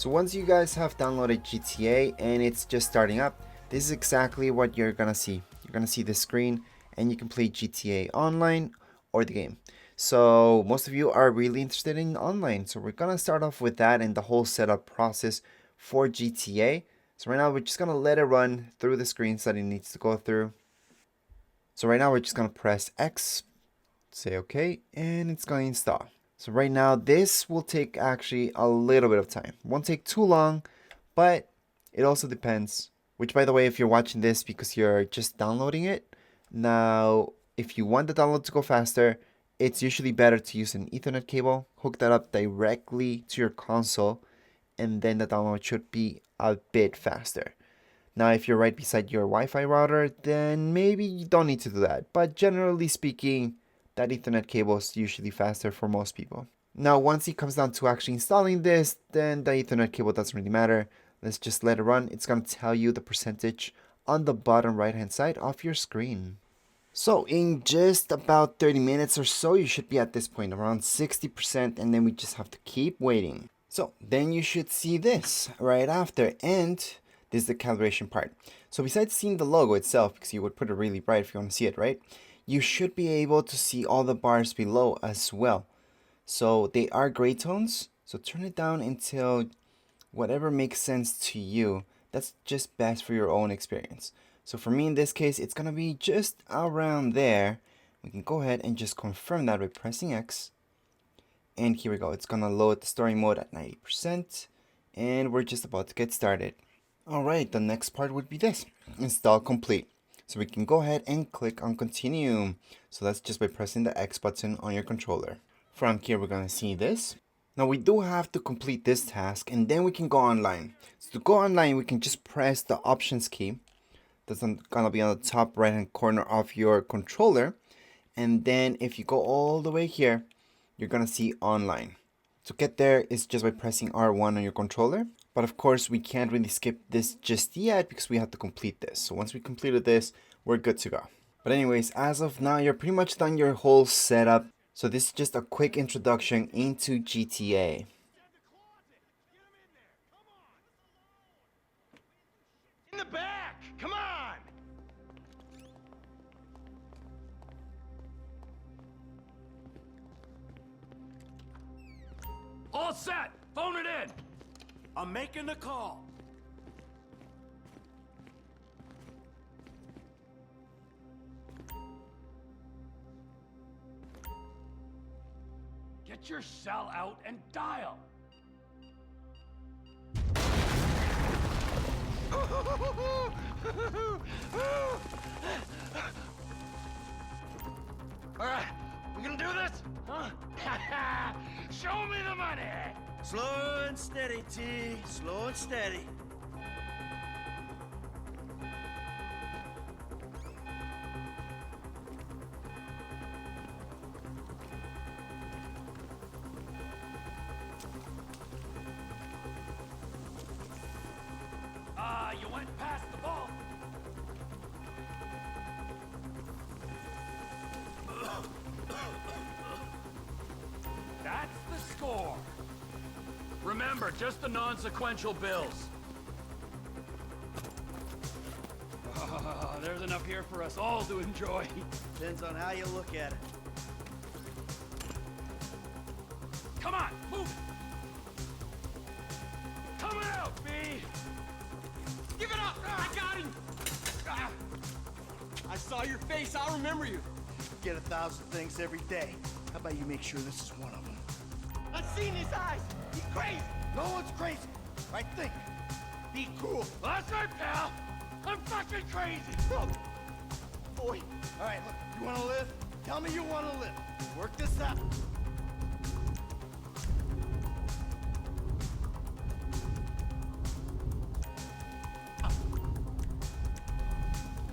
So once you guys have downloaded GTA and it's just starting up, this is exactly what you're gonna see. You're gonna see this screen and you can play GTA online or the game. So most of you are really interested in online. So we're gonna start off with that and the whole setup process for GTA. So right now we're just gonna let it run through the screens that it needs to go through. So right now we're just gonna press X, say OK, and it's gonna install. So right now this will take actually a little bit of time. Won't take too long, but it also depends. Which, by the way, if you're watching this because you're just downloading it, now if you want the download to go faster, it's usually better to use an Ethernet cable, hook that up directly to your console, and then the download should be a bit faster. Now, if you're right beside your Wi-Fi router, then maybe you don't need to do that. But generally speaking, that Ethernet cable is usually faster for most people. Now, once it comes down to actually installing this, then the Ethernet cable doesn't really matter. Let's just let it run. It's going to tell you the percentage on the bottom right hand side of your screen. So in just about 30 minutes or so, you should be at this point around 60%, and then we just have to keep waiting. So then you should see this right after, and this is the calibration part. So besides seeing the logo itself, because you would put it really bright if you want to see it, right? You should be able to see all the bars below as well. So they are gray tones, so turn it down until whatever makes sense to you. That's just best for your own experience. So for me in this case, it's gonna be just around there. We can go ahead and just confirm that by pressing X. And here we go, it's gonna load the story mode at 90%. And we're just about to get started. Alright, the next part would be this, install complete. So we can go ahead and click on continue. So that's just by pressing the X button on your controller. From here, we're gonna see this. Now we do have to complete this task and then we can go online. So to go online, we can just press the options key. That's gonna be on the top right hand corner of your controller. And then if you go all the way here, you're gonna see online. To get there is just by pressing R1 on your controller. But of course, we can't really skip this just yet because we have to complete this. So once we completed this, we're good to go. But anyways, as of now, you're pretty much done your whole setup. So this is just a quick introduction into GTA. In the back! Come on! All set! Phone it in! I'm making the call. Get your cell out and dial! Alright, we gonna do this? Huh? Show me the money! Slow and steady, T. Slow and steady. You went past the ball. That's the score. Remember, just the non-sequential bills. There's enough here for us all to enjoy. Depends on how you look at it. Come on, move it! Coming out, B! Give it up! I got him! Ah. I saw your face, I'll remember you. Get 1,000 things every day. How about you make sure this is one of them? I've seen his eyes! He's crazy! No one's crazy. I think. Be cool. That's right, pal! I'm fucking crazy! Oh. Boy, All right, look. You want to live? Tell me you want to live. Work this out.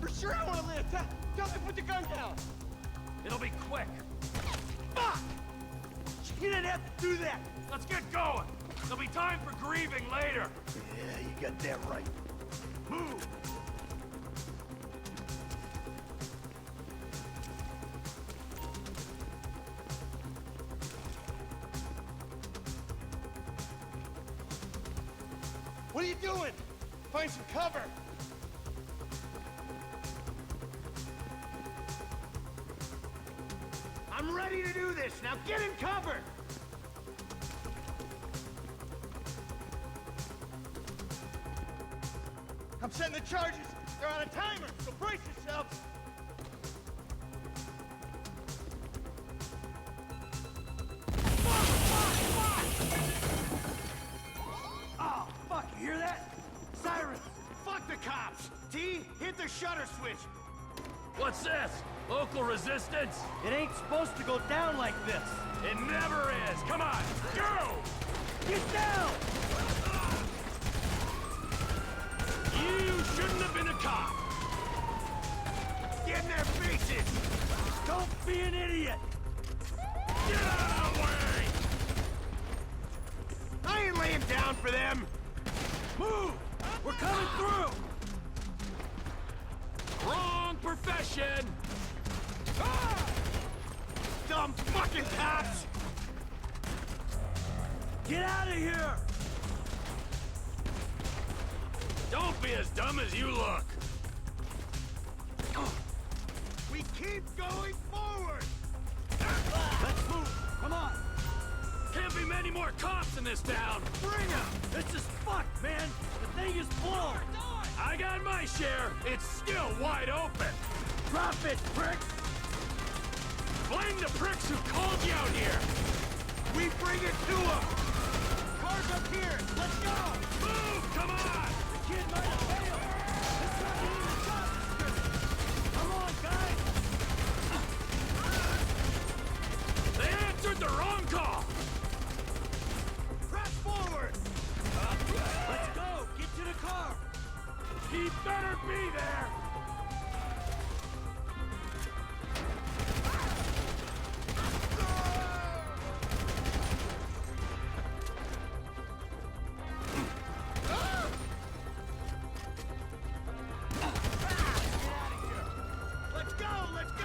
for sure I want to live! Tell me to put the gun down! It'll be quick. Fuck! You didn't have to do that! Let's get going! There'll be time for grieving later! Yeah, you got that right. Move! What are you doing? Find some cover. I'm ready to do this. Now get in cover. I'm setting the charges. They're on a timer, so brace yourselves. Oh, fuck, you hear that? Sirens! Fuck the cops! T, hit the shutter switch! What's this? Local resistance? It ain't supposed to go down like this! It never is! Come on, go! Get down! You shouldn't have been a cop! Get in their faces! Don't be an idiot! Get out of the way! I ain't laying down for them! Move! We're coming through! Wrong profession! Ah! Dumb fucking cops! Get out of here! Don't be as dumb as you look! We keep going forward! Let's move! Come on! Can't be many more cops in this town! Bring 'em! This is fucked, man! The thing is blown! I got my share! It's still wide open! Drop it, pricks! Blame the pricks who called you out here! We bring it to 'em! Cars up here! Let's go! Move! Come on! The kid might have failed! It's not even the job description! Come on, guys! They answered the wrong call! Press forward! Let's go! Get to the car! He better be there! Let's go! Let's go!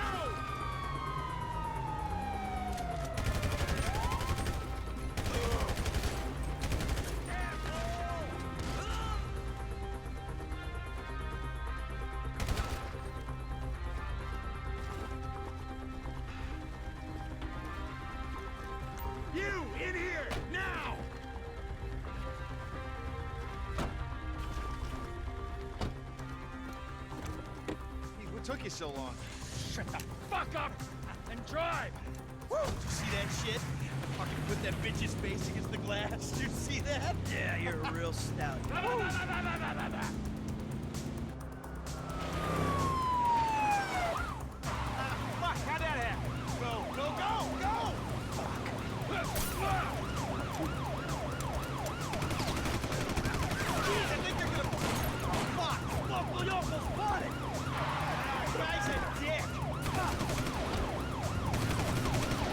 You, in here, now! Hey, what took you so long? Shut the fuck up and drive! Woo! Did you see that shit? Fucking put that bitch's face against the glass. Did you see that? Yeah, you're a real stout. Fuck, how'd that happen? Go, go, go, go! Jeez, I think they're gonna... Oh, fuck! Local yokel spotted! Guy's a dick!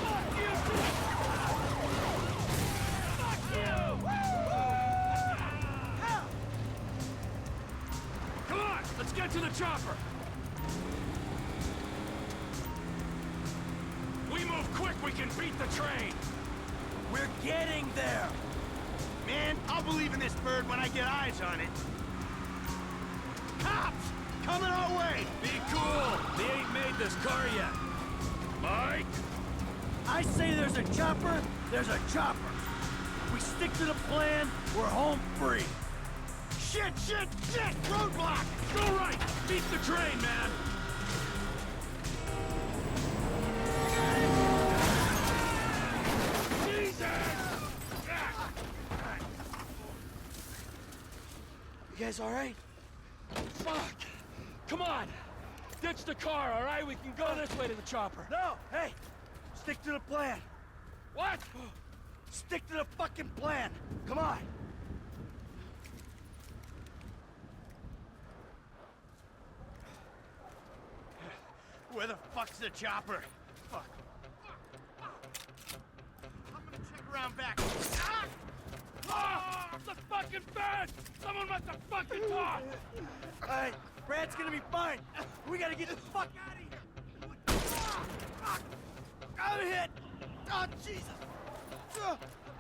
Fuck you! Fuck you! Help! Come on, let's get to the chopper! We move quick, we can beat the train! We're getting there! Man, I'll believe in this bird when I get eyes on it. Cops! Coming our way! Be cool! They ain't made this car yet. Mike? I say there's a chopper, there's a chopper. We stick to the plan, we're home free. Shit, shit, shit! Roadblock! Go right! Beat the train, man! Jesus! You guys alright? Fuck! Come on! Ditch the car, all right? We can go this way to the chopper. No, hey! Stick to the plan. What? Stick to the fucking plan. Come on. Where the fuck's the chopper? Fuck. I'm gonna check around back. Ah! Ah! The fucking fence! Someone must have fucking talked! Alright, Brad's gonna be fine. We gotta get the fuck out of here. Ah! Fuck! I'm hit! Oh, Jesus!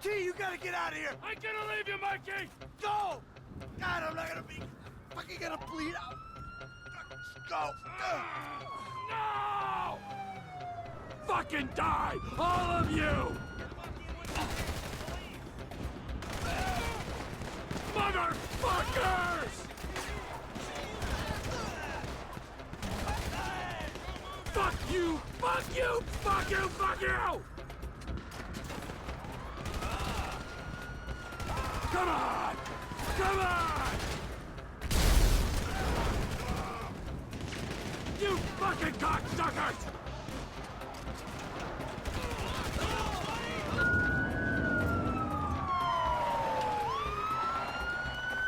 T, you gotta get out of here! I'm gonna leave you, Mikey! Go! God, I'm not gonna be fucking gonna bleed out. Let's go. No! Fucking die, all of you! Motherfuckers! Fuck you! Fuck you! Fuck you! Fuck you! Come on! Come on! You fucking cocksuckers!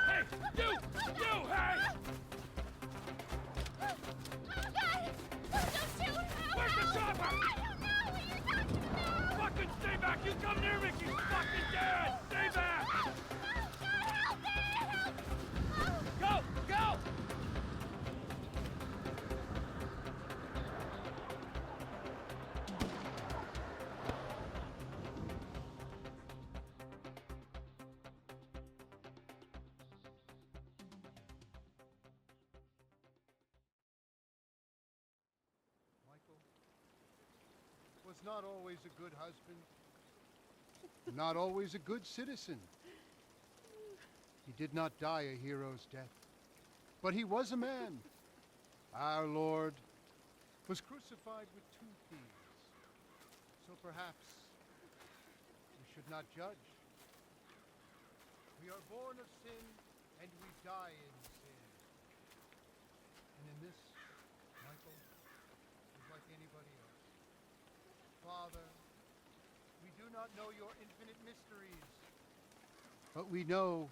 Hey, you, hey! Where's the chopper? Fucking stay back! You come near me, you fucking dead! Stay back! Go! Go! Michael was not always a good husband, not always a good citizen. He did not die a hero's death, but he was a man. Our Lord was crucified with 2 thieves, so perhaps we should not judge. We are born of sin, and we die in sin. And in this, Michael is like anybody else. Father, we do not know your infinite mysteries, but we know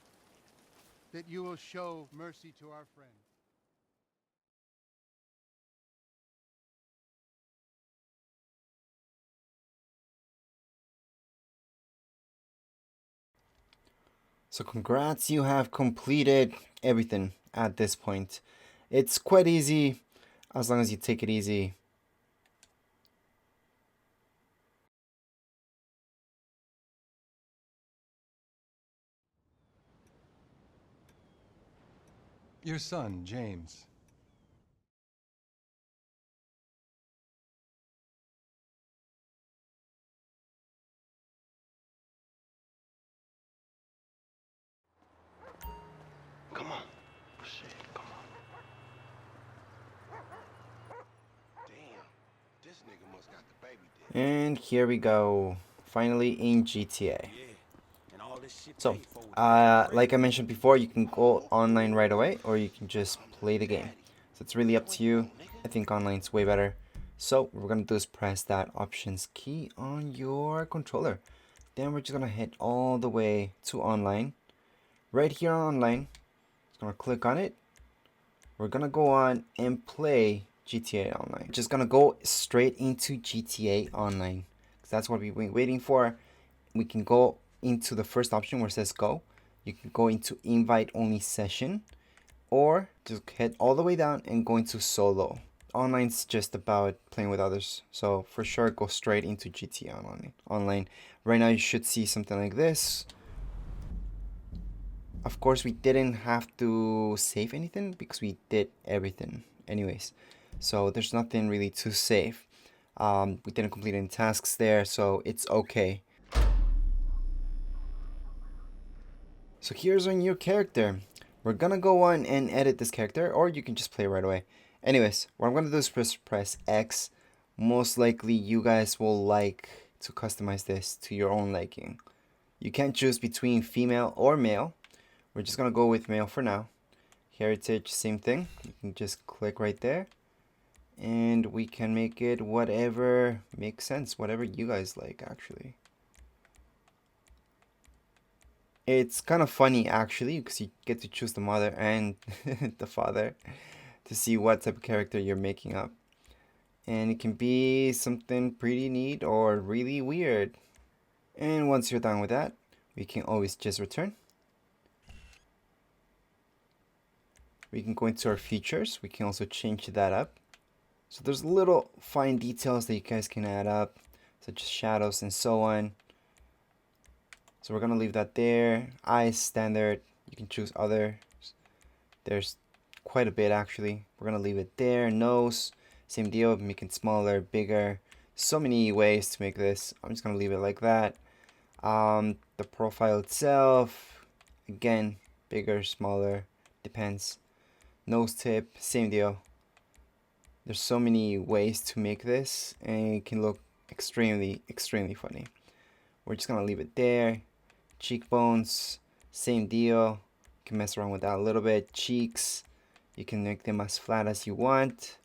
that you will show mercy to our friend. So congrats, you have completed everything at this point. It's quite easy as long as you take it easy. Your son, James. Come on. Shit, come on. Damn, this nigga must got the baby dick. And here we go. Finally in GTA. Yeah, and all this shit So, paid for with like I mentioned before, you can go online right away, or you can just play the game. So it's really up to you. I think online's way better. So what we're gonna do is press that options key on your controller. Then we're just gonna head all the way to online. Right here on online, just gonna click on it. We're gonna go on and play GTA Online. Just gonna go straight into GTA Online, because that's what we've been waiting for. We can go into the first option where it says go. You can go into invite only session, or just head all the way down and go into solo. Online's just about playing with others, so for sure go straight into GTA Online. Right now you should see something like this. Of course, we didn't have to save anything because we did everything anyways, so there's nothing really to save. We didn't complete any tasks there, so it's okay. So here's our new character. We're gonna go on and edit this character, or you can just play right away. Anyways, what I'm gonna do is press X. Most likely you guys will like to customize this to your own liking. You can't choose between female or male. We're just gonna go with male for now. Heritage, same thing. You can just click right there, and we can make it whatever makes sense, whatever you guys like actually. It's kind of funny actually, because you get to choose the mother and the father to see what type of character you're making up. And it can be something pretty neat or really weird. And once you're done with that, we can always just return. We can go into our features. We can also change that up. So there's little fine details that you guys can add up, such as shadows and so on. So we're gonna leave that there. Eyes standard. You can choose other. There's quite a bit actually. We're gonna leave it there. Nose, same deal, make it smaller, bigger. So many ways to make this. I'm just gonna leave it like that. The profile itself, again, bigger, smaller, depends. Nose tip, same deal. There's so many ways to make this, and it can look extremely funny. We're just gonna leave it there. Cheekbones, same deal. You can mess around with that a little bit. Cheeks, you can make them as flat as you want.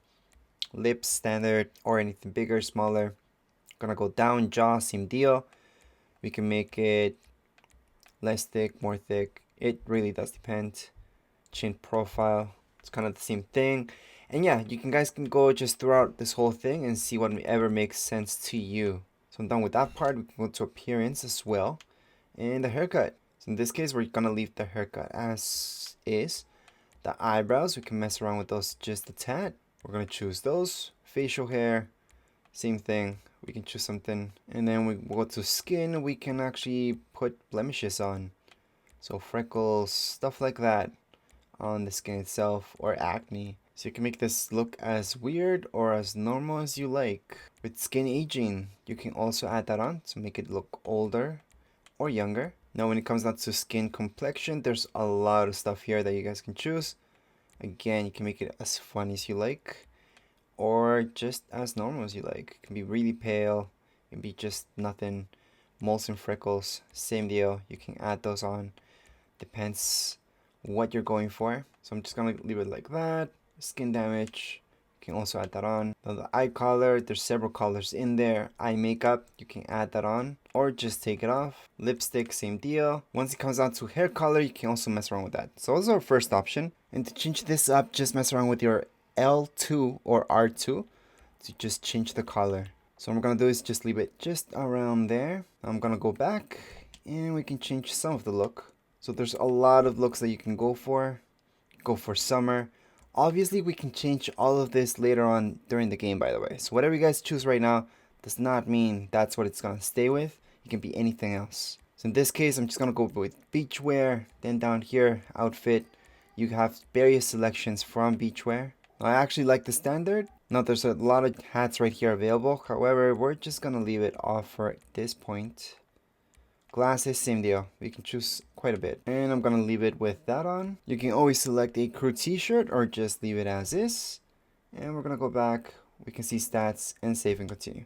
Lips, standard, or anything bigger, smaller. Gonna go down. Jaw, same deal. We can make it less thick, more thick. It really does depend. Chin profile, it's kind of the same thing. And yeah, you guys can go just throughout this whole thing and see whatever makes sense to you. So I'm done with that part. We can go to appearance as well. And the haircut. So in this case, we're gonna leave the haircut as is. The eyebrows, we can mess around with those just a tad. We're gonna choose those. Facial hair, same thing. We can choose something. And then we go to skin. We can actually put blemishes on. So freckles, stuff like that on the skin itself, or acne. So you can make this look as weird or as normal as you like. With skin aging, you can also add that on to make it look older or younger. Now when it comes down to skin complexion, there's a lot of stuff here that you guys can choose. Again, you can make it as fun as you like, or just as normal as you like. It can be really pale, it can be just nothing. Moles and freckles, same deal. You can add those on. Depends what you're going for. So I'm just gonna leave it like that. Skin damage, you can also add that on. Now the eye color, there's several colors in there. Eye makeup, you can add that on or just take it off. Lipstick, same deal. Once it comes down to hair color, you can also mess around with that. So those are our first option. And to change this up, just mess around with your L2 or R2 to just change the color. So what I'm gonna do is just leave it just around there. I'm gonna go back and we can change some of the look. So there's a lot of looks that you can go for. Go for summer. Obviously, we can change all of this later on during the game, by the way. So whatever you guys choose right now does not mean that's what it's gonna stay with. It can be anything else. So in this case, I'm just gonna go with beachwear. Then down here, outfit. You have various selections from beachwear. I actually like the standard. Now there's a lot of hats right here available. However, we're just gonna leave it off for this point. Glasses, same deal. We can choose quite a bit. And I'm gonna leave it with that on. You can always select a crew t-shirt or just leave it as is. And we're gonna go back. We can see stats and save and continue.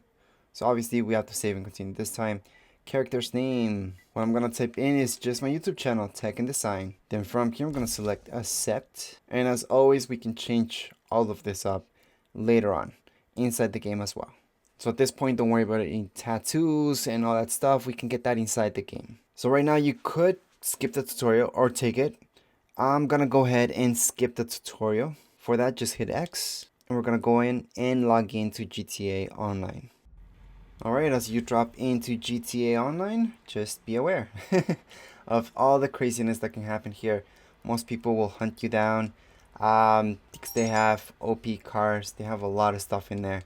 So obviously we have to save and continue this time. Character's name. What I'm gonna type in is just my YouTube channel, Tech and Design. Then from here I'm gonna select accept. And as always, we can change all of this up later on inside the game as well. So at this point, don't worry about any tattoos and all that stuff. We can get that inside the game. So right now you could skip the tutorial or take it. I'm gonna go ahead and skip the tutorial. For that, just hit X and we're gonna go in and log into GTA Online. Alright, as you drop into GTA Online, just be aware of all the craziness that can happen here. Most people will hunt you down because they have OP cars. They have a lot of stuff in there.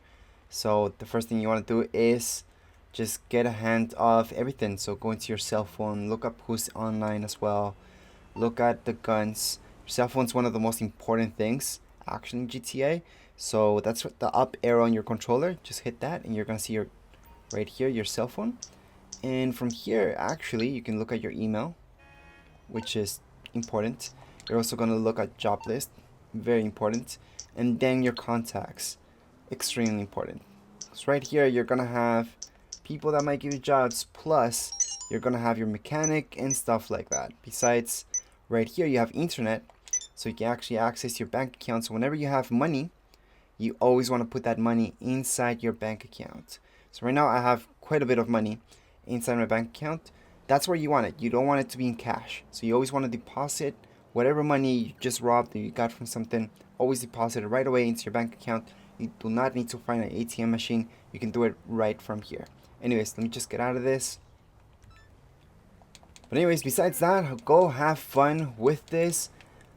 So the first thing you want to do is just get a hand of everything. So go into your cell phone, look up who's online as well, look at the guns. Your cell phone's one of the most important things actually in GTA. So that's what the up arrow on your controller, just hit that and you're gonna see your right here your cell phone. And from here actually you can look at your email, which is important. You're also gonna look at job list, very important, and then your contacts, extremely important. So right here you're gonna have people that might give you jobs, plus you're gonna have your mechanic and stuff like that. Besides, right here you have internet, so you can actually access your bank account. So whenever you have money, you always want to put that money inside your bank account. So right now I have quite a bit of money inside my bank account. That's where you want it. You don't want it to be in cash. So you always want to deposit whatever money you just robbed or you got from something, always deposit it right away into your bank account. You do not need to find an ATM machine. You can do it right from here. Anyways, let me just get out of this. But anyways, besides that, go have fun with this.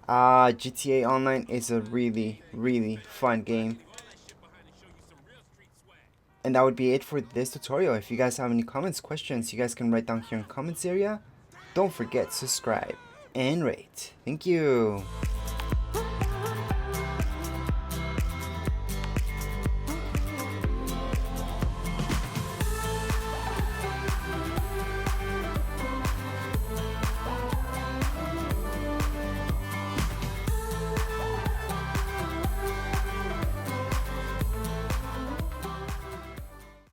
GTA Online is a really, really fun game. And that would be it for this tutorial. If you guys have any comments, questions, you guys can write down here in the comments area. Don't forget, subscribe and rate. Thank you.